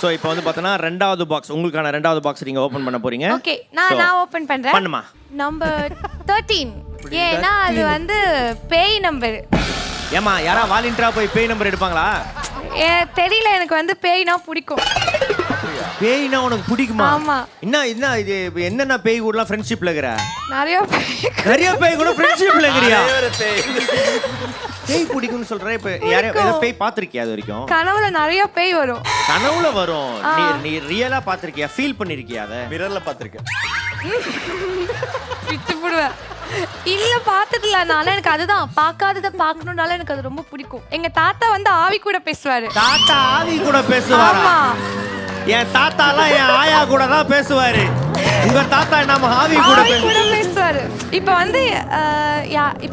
So இப்போ வந்து பார்த்தனா ரெண்டாவது பாக்ஸ் உங்களுக்கான ரெண்டாவது பாக்ஸ் நீங்க ஓபன் பண்ண போறீங்க. ஓகே நான் ஓபன் பண்றேன். பண்ணுமா. நம்பர் 13. ஏன்னா அது வந்து பேய் நம்பர். ஏமா யாரா வாலண்டியரா போய் பேய் நம்பர் எடுப்பாங்களா? தெரியல எனக்கு வந்து பேய்னா பிடிக்கும். பேய்னா உனக்கு பிடிக்குமா? ஆமா. என்ன இது என்னென்ன பேய் கூடலாம் ஃப்ரெண்ட்ஷிப்ல இருக்கற? நிறைய பேய் கூட ஃப்ரெண்ட்ஷிப்ல இருக்கறியா? பேய் பிடிக்கும்னு சொல்றே. இப்ப யாரோ பேய் பாத்திருக்கியா அது வரைக்கும்? கனவுல நிறைய பேய் வரும். கனவுல வரும். நீ ரியலா பாத்திருக்கியா? ஃபீல் பண்ணிருக்கியா அத? மிரர்ல பாத்திருக்கேன். பிச்சு போடுவேன். இல்ல பார்த்ததில்ல நான். எனக்கு அதுதான் பார்க்காதத பார்க்கணும்னால எனக்கு அது ரொம்ப பிடிக்கும். எங்க தாத்தா வந்து ஆவி கூட பேசுவாரு. தாத்தா ஆவி கூட பேசுவாரா? ஆமா. என் தாத்தாலாம் என் ஆயா கூட தான் பேசுவாரு. உங்க தாத்தா நம்ம ஆவி கூட பேசுவாரு. இப்போ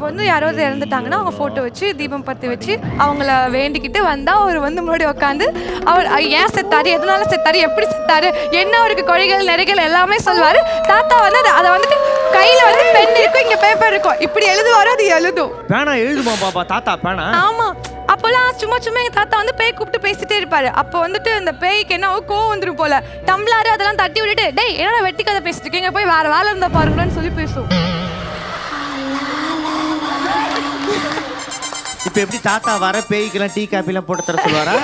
வந்து யாராவது இறந்துட்டாங்கன்னா அவங்க போட்டோ வச்சு தீபம் பத்தி வச்சு அவங்கள வேண்டிக்கிட்டு வந்தா அவர் வந்து முன்னாடி உட்காந்து அவர் ஏன் செத்தாரு, எதனால செத்தாரு, எப்படி செத்தாரு, என்ன அவருக்கு கொலைகள் நிறைகள் எல்லாமே சொல்வாரு. தாத்தா வந்து அதை வந்துட்டு கையில வந்து பென் இருக்கும், இங்க பேப்பர் இருக்கும், இப்படி எழுதுவாரு. அது எழுதும். பேனா எழுதுமா பாப்பா தாத்தா பேனா? ஆமா. அப்போலாம் சும்மா எங்க தாத்தா வந்து பேய் கூப்பிட்டு பேசிட்டே இருப்பாரு. அப்போ வந்துட்டு அந்த பேய்க்கு என்ன கோவம் வந்துரும் போல. டம்ளாரு அதெல்லாம் தட்டி விட்டுட்டு டேய் என்னடா வெட்டி கதை பேசிட்டு இருக்கீங்க, போய் வேற வேலை இருந்தா பாருங்கன்னு சொல்லி பேசும். இப்ப எப்படி தாத்தா வர பேய்க்கெல்லாம் டீ காபி எல்லாம் போட்டு தர சொல்வாரா?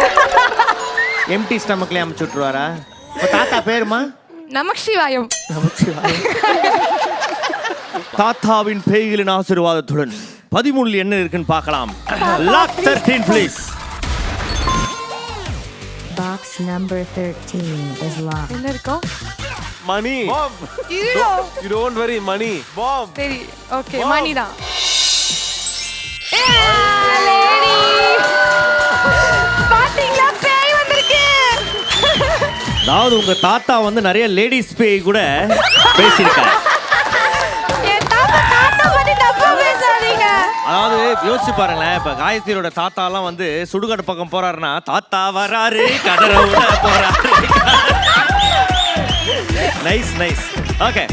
எம்டி ஸ்டமக்ல அமுச்சு விட்டுருவாரா? தாத்தா பேருமா? நமச்சிவாயம். தாத்தாவின் பேய்களின் ஆசீர்வாதத்துடன் 13 என்ன இருக்குன்னு பார்க்கலாம். Lock 13 please. Box number 13 is locked. என்ன இருக்கும்? Money. Bomb. You don't worry, money. Bomb. சரி ஓகே மணி தான். லேடி பாத்தீங்களா பேய் வந்திருக்கு. அதாவது உங்க தாத்தா வந்து நிறைய லேடிஸ் பேய் கூட பேசியிருக்காரு. அதாவது யோசிச்சு பாருங்களேன். இப்ப காயத்ரியோட தாத்தாலாம் வந்து சுடுகாடு பக்கம் போறாருன்னா தாத்தா வராரு கடறவுல போறாரு. நைஸ். ஓகே.